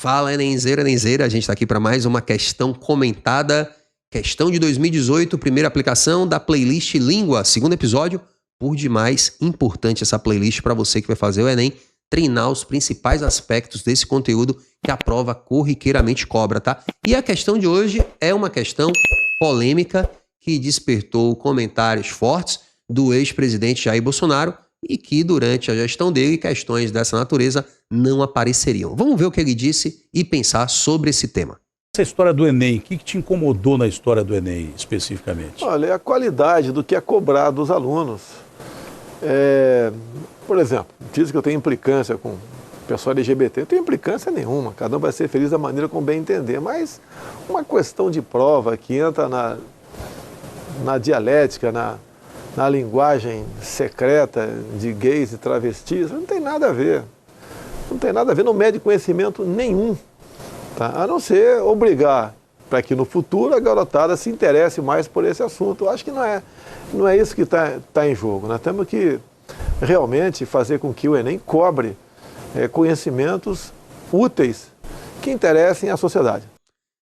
Fala, Enemzeira, Enemzeira. A gente está aqui para mais uma questão comentada. Questão de 2018, primeira aplicação da playlist Língua, segundo episódio. Por demais, importante essa playlist para você que vai fazer o Enem, treinar os principais aspectos desse conteúdo que a prova corriqueiramente cobra, tá? E a questão de hoje é uma questão polêmica que despertou comentários fortes do ex-presidente Jair Bolsonaro e que durante a gestão dele questões dessa natureza não apareceriam. Vamos ver o que ele disse e pensar sobre esse tema. Essa história do Enem, o que te incomodou na história do Enem especificamente? Olha, é a qualidade do que é cobrado dos alunos. Por exemplo, diz que eu tenho implicância com o pessoal LGBT. Eu não tenho implicância nenhuma, cada um vai ser feliz da maneira como bem entender. Mas uma questão de prova que entra na dialética, na linguagem secreta de gays e travestis, não tem nada a ver. Não tem nada a ver, não mede conhecimento nenhum. Tá? A não ser obrigar para que no futuro a garotada se interesse mais por esse assunto. Eu acho que não é isso que tá em jogo. Nós temos que realmente fazer com que o Enem cobre conhecimentos úteis que interessem à sociedade.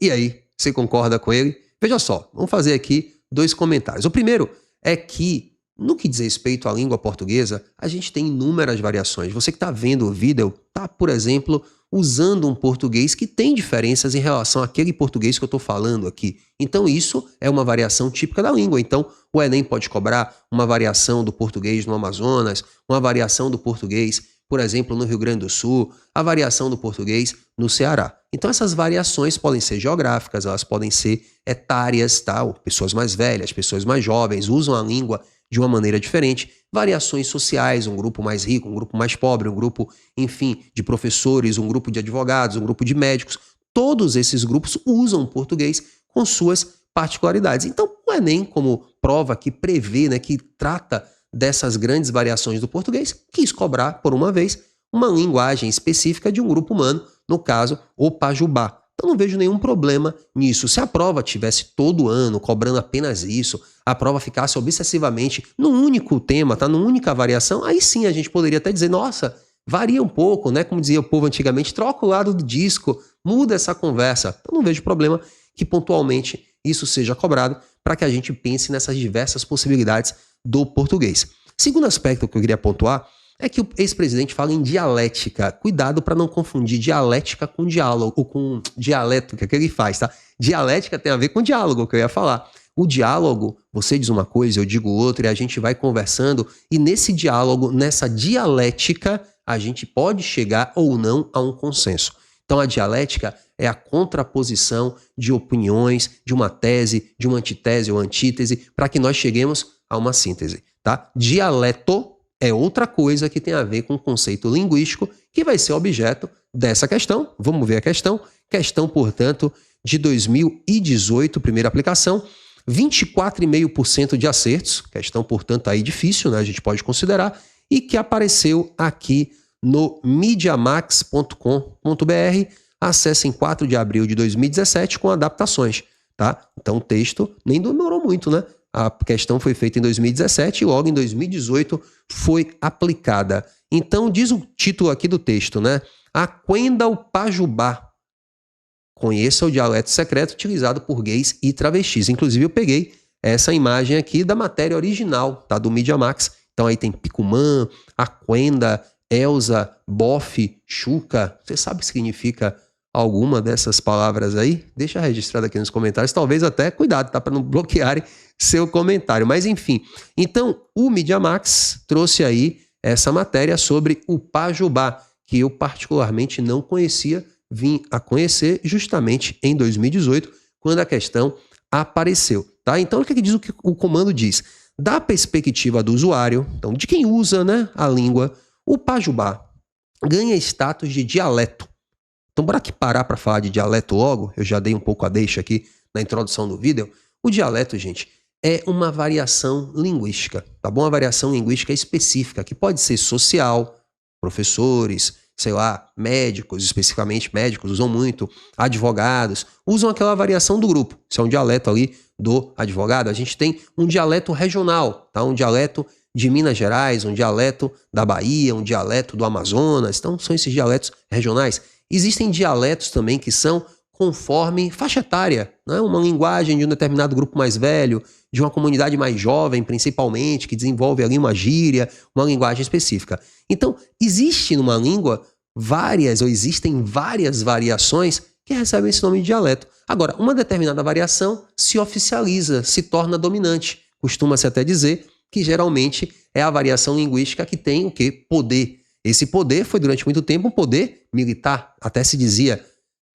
E aí, você concorda com ele? Veja só, vamos fazer aqui dois comentários. O primeiro é que, no que diz respeito à língua portuguesa, a gente tem inúmeras variações. Você que está vendo o vídeo está, por exemplo, usando um português que tem diferenças em relação àquele português que eu estou falando aqui. Então isso é uma variação típica da língua. Então o Enem pode cobrar uma variação do português no Amazonas, uma variação do português, por exemplo, no Rio Grande do Sul, a variação do português no Ceará. Então essas variações podem ser geográficas, elas podem ser etárias, tá? Pessoas mais velhas, pessoas mais jovens usam a língua de uma maneira diferente, variações sociais, um grupo mais rico, um grupo mais pobre, um grupo, enfim, de professores, um grupo de advogados, um grupo de médicos, todos esses grupos usam o português com suas particularidades. Então, o Enem, como prova que prevê, né, que trata dessas grandes variações do português, quis cobrar, por uma vez, uma linguagem específica de um grupo humano, no caso, o Pajubá. Então não vejo nenhum problema nisso. Se a prova tivesse todo ano cobrando apenas isso, a prova ficasse obsessivamente num único tema, tá? Numa única variação, aí sim a gente poderia até dizer, nossa, varia um pouco, né? Como dizia o povo antigamente, troca o lado do disco, muda essa conversa. Então não vejo problema que pontualmente isso seja cobrado para que a gente pense nessas diversas possibilidades do português. Segundo aspecto que eu queria pontuar é que o ex-presidente fala em dialética. Cuidado para não confundir dialética com diálogo, ou com dialética que ele faz, tá? Dialética tem a ver com diálogo, que eu ia falar. O diálogo, você diz uma coisa, eu digo outra, e a gente vai conversando, e nesse diálogo, nessa dialética, a gente pode chegar ou não a um consenso. Então a dialética é a contraposição de opiniões, de uma tese, de uma antitese ou antítese, para que nós cheguemos a uma síntese, tá? Dialeto é outra coisa que tem a ver com o conceito linguístico que vai ser objeto dessa questão. Vamos ver a questão. Questão, portanto, de 2018, primeira aplicação, 24,5% de acertos. Questão, portanto, aí difícil, né? A gente pode considerar. E que apareceu aqui no mediamax.com.br. Acesse em 4 de abril de 2017 com adaptações, tá? Então o texto nem demorou muito, né? A questão foi feita em 2017 e logo em 2018 foi aplicada. Então diz o título aqui do texto, né? Aquenda o Pajubá. Conheça o dialeto secreto utilizado por gays e travestis. Inclusive eu peguei essa imagem aqui da matéria original, tá? Do Mídia Max. Então aí tem Picumã, Aquenda, Elza, Bofe, Chuca. Você sabe o que significa alguma dessas palavras aí? Deixa registrado aqui nos comentários. Talvez até, cuidado, tá? Para não bloquearem seu comentário. Mas enfim, então o Mídia Max trouxe aí essa matéria sobre o Pajubá, que eu particularmente não conhecia, vim a conhecer justamente em 2018, quando a questão apareceu, tá? Então o que diz o comando diz? Da perspectiva do usuário, então de quem usa, né, a língua, o Pajubá ganha status de dialeto. Então bora aqui parar para falar de dialeto logo, eu já dei um pouco a deixa aqui na introdução do vídeo. O dialeto, gente, é uma variação linguística, tá bom? Uma variação linguística específica, que pode ser social, professores, sei lá, médicos, especificamente médicos, usam muito, advogados, usam aquela variação do grupo. Isso é um dialeto ali do advogado. A gente tem um dialeto regional, tá? Um dialeto de Minas Gerais, um dialeto da Bahia, um dialeto do Amazonas. Então, são esses dialetos regionais. Existem dialetos também que são conforme faixa etária, né? Uma linguagem de um determinado grupo mais velho, de uma comunidade mais jovem, principalmente, que desenvolve ali uma gíria, uma linguagem específica. Então, existe numa língua existem várias variações que recebem esse nome de dialeto. Agora, uma determinada variação se oficializa, se torna dominante. Costuma-se até dizer que geralmente é a variação linguística que tem o quê? Poder. Esse poder foi durante muito tempo um poder militar. Até se dizia,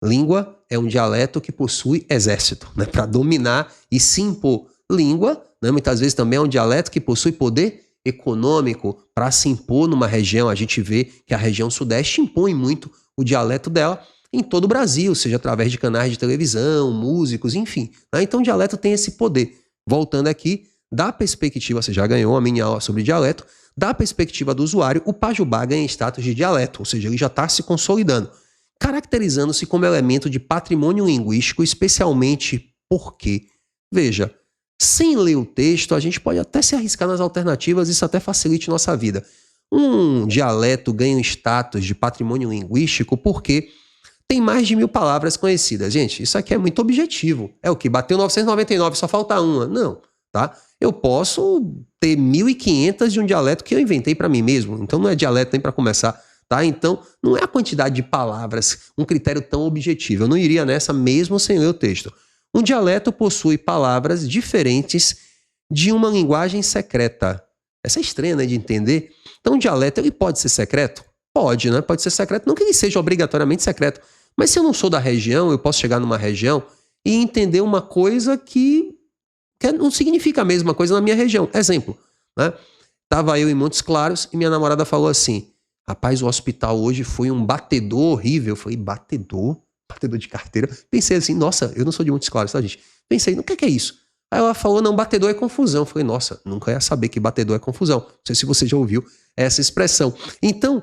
língua é um dialeto que possui exército, né? Para dominar e se impor. Língua, né? Muitas vezes também é um dialeto que possui poder econômico para se impor numa região. A gente vê que a região sudeste impõe muito o dialeto dela em todo o Brasil, seja através de canais de televisão, músicos, enfim. Né? Então o dialeto tem esse poder. Voltando aqui, da perspectiva, você já ganhou a minha aula sobre dialeto, da perspectiva do usuário, o pajubá ganha status de dialeto, ou seja, ele já está se consolidando, caracterizando-se como elemento de patrimônio linguístico, especialmente porque, veja, sem ler o texto, a gente pode até se arriscar nas alternativas, isso até facilite nossa vida. Um dialeto ganha um status de patrimônio linguístico porque tem mais de 1000 palavras conhecidas. Gente, isso aqui é muito objetivo. É o que? Bateu 999, só falta uma. Não, tá? Eu posso ter 1500 de um dialeto que eu inventei para mim mesmo. Então não é dialeto nem para começar, tá? Então não é a quantidade de palavras um critério tão objetivo. Eu não iria nessa mesmo sem ler o texto. Um dialeto possui palavras diferentes de uma linguagem secreta. Essa é estranha, né, de entender. Então, um dialeto ele pode ser secreto? Pode, né? Pode ser secreto. Não que ele seja obrigatoriamente secreto. Mas se eu não sou da região, eu posso chegar numa região e entender uma coisa que não significa a mesma coisa na minha região. Exemplo, né? Tava eu em Montes Claros e minha namorada falou assim, rapaz, o hospital hoje foi um batedor horrível. Eu falei, batedor? Batedor de carteira. Pensei assim, nossa, eu não sou de Montes Claros, tá, gente? Pensei, no que é isso? Aí ela falou, não, batedor é confusão. Eu falei, nossa, nunca ia saber que batedor é confusão. Não sei se você já ouviu essa expressão. Então,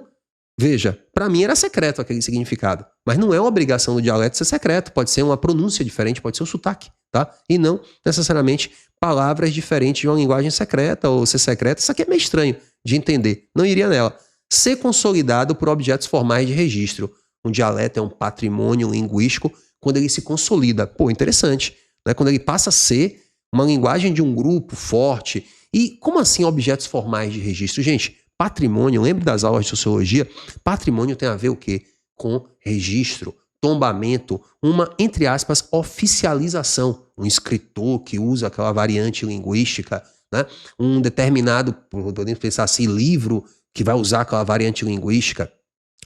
veja, para mim era secreto aquele significado. Mas não é uma obrigação do dialeto ser secreto. Pode ser uma pronúncia diferente, pode ser um sotaque, tá? E não necessariamente palavras diferentes de uma linguagem secreta ou ser secreta. Isso aqui é meio estranho de entender. Não iria nela. Ser consolidado por objetos formais de registro. Um dialeto é um patrimônio linguístico quando ele se consolida. Pô, interessante. Né? Quando ele passa a ser uma linguagem de um grupo forte. E como assim objetos formais de registro? Gente, patrimônio, lembre das aulas de sociologia, patrimônio tem a ver o quê? Com registro, tombamento, uma, entre aspas, oficialização. Um escritor que usa aquela variante linguística, né? Um determinado, podemos pensar assim, livro que vai usar aquela variante linguística.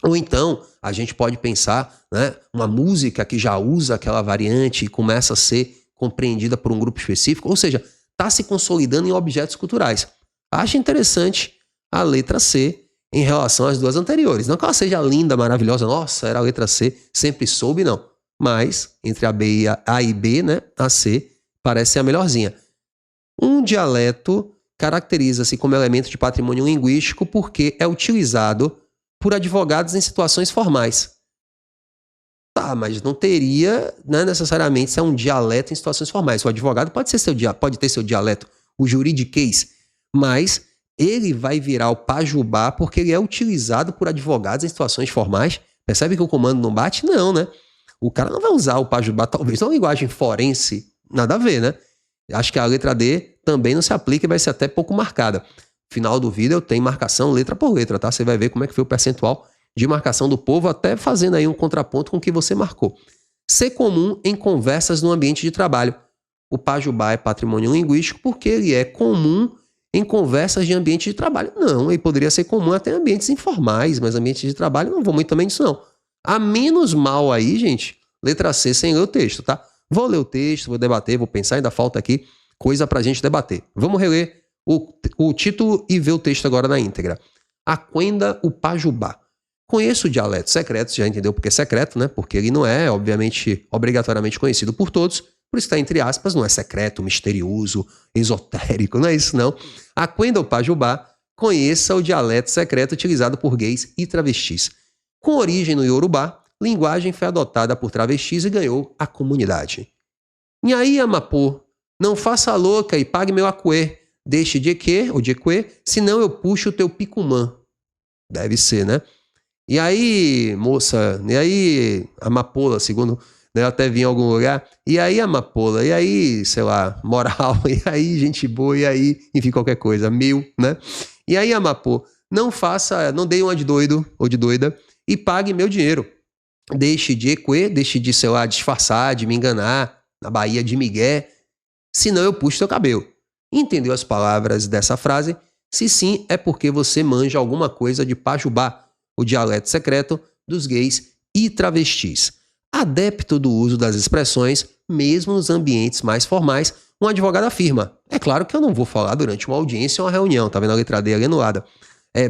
Ou então, a gente pode pensar, né, uma música que já usa aquela variante e começa a ser compreendida por um grupo específico, ou seja, está se consolidando em objetos culturais. Acho interessante a letra C em relação às duas anteriores. Não que ela seja linda, maravilhosa, nossa, era a letra C, sempre soube, não. Mas, entre A e B, né, a C parece ser a melhorzinha. Um dialeto caracteriza-se como elemento de patrimônio linguístico porque é utilizado por advogados em situações formais. Tá, mas não teria, né, necessariamente ser um dialeto em situações formais. O advogado pode ter seu dialeto, o juridiquês, mas ele vai virar o pajubá porque ele é utilizado por advogados em situações formais. Percebe que o comando não bate? Não, né? O cara não vai usar o pajubá, talvez, na linguagem forense, nada a ver, né? Acho que a letra D também não se aplica e vai ser até pouco marcada. Final do vídeo eu tenho marcação letra por letra, tá? Você vai ver como é que foi o percentual de marcação do povo, até fazendo aí um contraponto com o que você marcou. Ser comum em conversas no ambiente de trabalho. O pajubá é patrimônio linguístico porque ele é comum em conversas de ambiente de trabalho. Não, ele poderia ser comum até em ambientes informais, mas ambientes de trabalho não vou muito também disso não. A menos mal aí, gente, letra C sem ler o texto, tá? Vou ler o texto, vou debater, vou pensar, ainda falta aqui coisa pra gente debater. Vamos reler o título e ver o texto agora na íntegra. Aquenda o pajubá. Conheço o dialeto secreto, você já entendeu porque é secreto, né? Porque ele não é, obviamente, obrigatoriamente conhecido por todos, por isso está entre aspas, não é secreto, misterioso, esotérico, não é isso não. Aquenda o pajubá, conheça o dialeto secreto utilizado por gays e travestis. Com origem no Yorubá, linguagem foi adotada por travestis e ganhou a comunidade. Nhaí Amapô, não faça louca e pague meu acuê. Deixe de quê, ou de quê, senão eu puxo o teu picumã. Deve ser, né? E aí, moça, e aí, amapola, segundo, né, eu até vi em algum lugar, e aí, amapola, e aí, sei lá, moral, e aí, gente boa, e aí, enfim, qualquer coisa, né? E aí, amapô, não dê uma de doido ou de doida e pague meu dinheiro. Deixe de equê, deixe de, sei lá, disfarçar, de me enganar, na Bahia de migué, senão eu puxo teu cabelo. Entendeu as palavras dessa frase? Se sim, é porque você manja alguma coisa de pajubá, o dialeto secreto dos gays e travestis. Adepto do uso das expressões, mesmo nos ambientes mais formais, um advogado afirma. É claro que eu não vou falar durante uma audiência ou uma reunião, tá vendo a letra D ali anulada.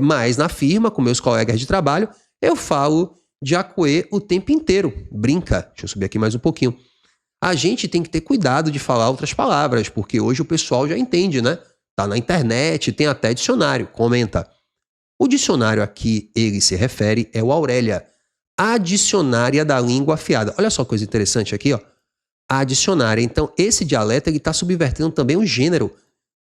Mas na firma, com meus colegas de trabalho, eu falo de acuê o tempo inteiro. Brinca. Deixa eu subir aqui mais um pouquinho. A gente tem que ter cuidado de falar outras palavras, porque hoje o pessoal já entende, né? Tá na internet, tem até dicionário. Comenta. O dicionário a que ele se refere é o Aurélia, a dicionária da língua afiada. Olha só que coisa interessante aqui, ó. A dicionária. Então, esse dialeto está subvertendo também o gênero,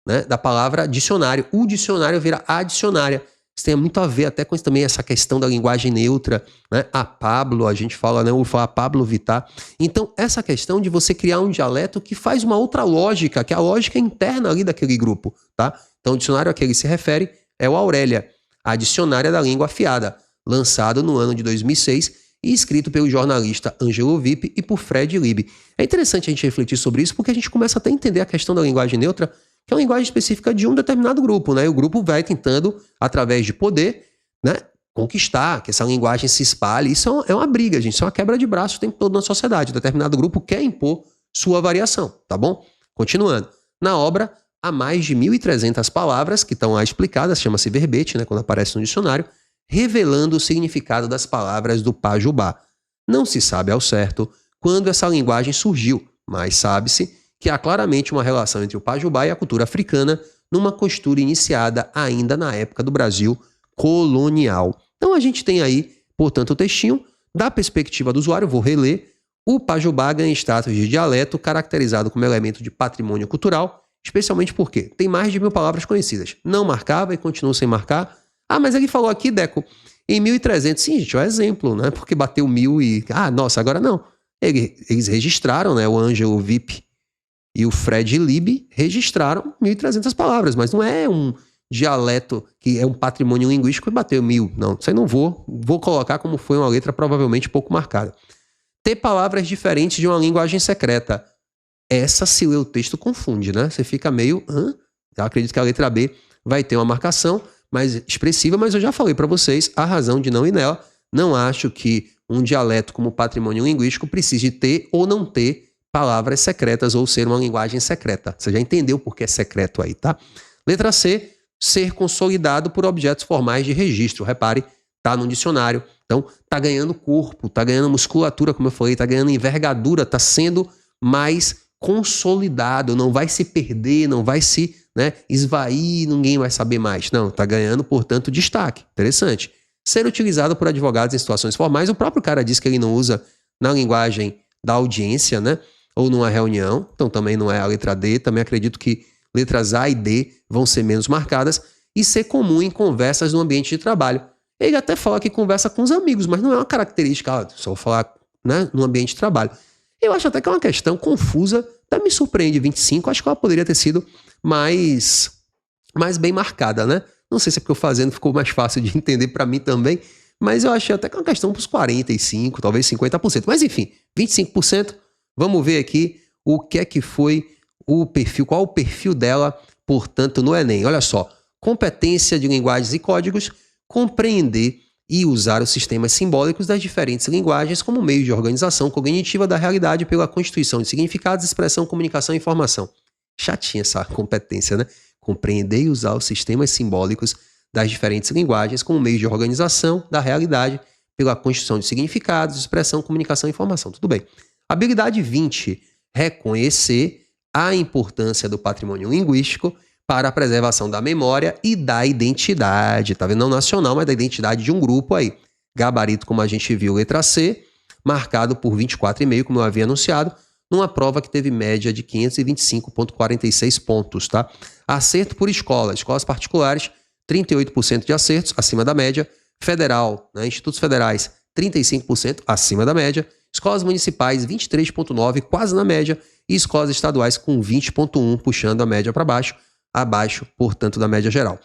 né, da palavra dicionário. O dicionário vira a dicionária. Isso tem muito a ver até com isso também, essa questão da linguagem neutra, né? A Pablo, a gente fala, né? Eu vou falar Pablo Vittar. Então, essa questão de você criar um dialeto que faz uma outra lógica, que é a lógica interna ali daquele grupo, tá? Então, o dicionário a que ele se refere é o Aurélia, a dicionária da língua afiada, lançado no ano de 2006 e escrito pelo jornalista Ângelo Vip e por Fred Lieb. É interessante a gente refletir sobre isso porque a gente começa até a entender a questão da linguagem neutra, que é uma linguagem específica de um determinado grupo, né? E o grupo vai tentando, através de poder, né, conquistar, que essa linguagem se espalhe. Isso é uma briga, gente. Isso é uma quebra de braço o tempo todo na sociedade. Determinado grupo quer impor sua variação, tá bom? Continuando. Na obra, há mais de 1.300 palavras que estão lá explicadas, chama-se verbete, né, quando aparece no dicionário, revelando o significado das palavras do pajubá. Não se sabe ao certo quando essa linguagem surgiu, mas sabe-se que há claramente uma relação entre o pajubá e a cultura africana numa costura iniciada ainda na época do Brasil colonial. Então a gente tem aí, portanto, o textinho da perspectiva do usuário, vou reler. O pajubá ganha status de dialeto caracterizado como elemento de patrimônio cultural, especialmente porque tem mais de 1.000 palavras conhecidas. Não marcava e continua sem marcar. Ah, mas ele falou aqui, Deco, em 1.300. Sim, gente, é um exemplo, né? Porque bateu 1.000 e... Ah, nossa, agora não. Eles registraram, né? O Ângelo Vip e o Fred Lieb registraram 1.300 palavras, mas não é um dialeto que é um patrimônio linguístico e bateu 1.000. Não, isso aí não vou colocar como foi uma letra provavelmente pouco marcada. Ter palavras diferentes de uma linguagem secreta. Essa, se lê o texto, confunde, né? Você fica meio... Eu acredito que a letra B vai ter uma marcação mais expressiva, mas eu já falei para vocês a razão de não ir nela. Não acho que um dialeto como patrimônio linguístico precise ter ou não ter palavras secretas ou ser uma linguagem secreta. Você já entendeu por que é secreto aí, tá? Letra C, ser consolidado por objetos formais de registro. Repare, tá no dicionário. Então, tá ganhando corpo, tá ganhando musculatura, como eu falei, tá ganhando envergadura, tá sendo mais consolidado, não vai se perder, não vai se, né, esvair, ninguém vai saber mais. Não, tá ganhando, portanto, destaque. Interessante. Ser utilizado por advogados em situações formais, o próprio cara diz que ele não usa na linguagem da audiência, né? Ou numa reunião, então também não é a letra D, também acredito que letras A e D vão ser menos marcadas, e ser comum em conversas no ambiente de trabalho. Ele até fala que conversa com os amigos, mas não é uma característica, só vou falar, né, no ambiente de trabalho. Eu acho até que é uma questão confusa, até me surpreende 25, acho que ela poderia ter sido mais bem marcada, né? Não sei se é porque eu fazendo ficou mais fácil de entender para mim também, mas eu achei até que é uma questão para os 45%, talvez 50%. Mas enfim, 25%. Vamos ver aqui o que é que foi o perfil, qual o perfil dela, portanto, no Enem. Olha só, competência de linguagens e códigos, compreender e usar os sistemas simbólicos das diferentes linguagens como meio de organização cognitiva da realidade pela constituição de significados, expressão, comunicação e informação. Chatinha essa competência, né? Compreender e usar os sistemas simbólicos das diferentes linguagens como meio de organização da realidade pela constituição de significados, expressão, comunicação e informação. Tudo bem. Habilidade 20. Reconhecer a importância do patrimônio linguístico para a preservação da memória e da identidade. Tá vendo? Não nacional, mas da identidade de um grupo aí. Gabarito, como a gente viu, letra C, marcado por 24,5, como eu havia anunciado, numa prova que teve média de 525,46 pontos, tá? Acerto por escola. Escolas particulares, 38% de acertos, acima da média, Federal, né, institutos federais, 35% acima da média. Escolas municipais, 23,9%, quase na média. E escolas estaduais com 20,1%, puxando a média para baixo, abaixo, portanto, da média geral.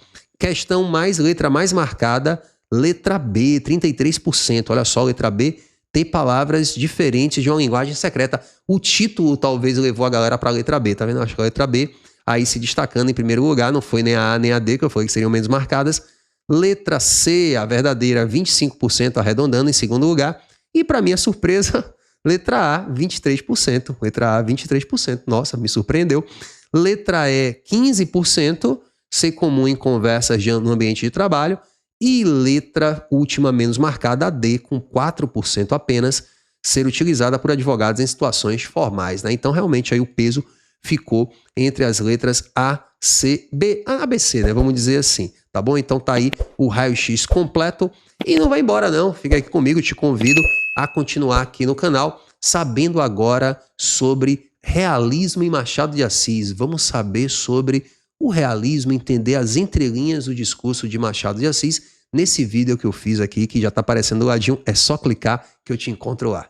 Letra mais marcada, letra B, 33%. Olha só, letra B tem palavras diferentes de uma linguagem secreta. O título talvez levou a galera para a letra B, tá vendo? Acho que a letra B aí se destacando em primeiro lugar, não foi nem a A nem a D, que eu falei que seriam menos marcadas. Letra C, a verdadeira, 25%, arredondando em segundo lugar. E para minha surpresa, letra A, 23%. Letra A, 23%. Nossa, me surpreendeu. Letra E, 15%. Ser comum em conversas no ambiente de trabalho. E letra última menos marcada, a D, com 4% apenas, ser utilizada por advogados em situações formais, né? Então, realmente, aí o peso ficou entre as letras A, C, B, A, B, C, né? Vamos dizer assim, tá bom? Então tá aí o raio-x completo. E não vai embora não, fica aqui comigo, te convido a continuar aqui no canal, sabendo agora sobre realismo em Machado de Assis. Vamos saber sobre o realismo, entender as entrelinhas do discurso de Machado de Assis nesse vídeo que eu fiz aqui, que já tá aparecendo do ladinho. É só clicar que eu te encontro lá.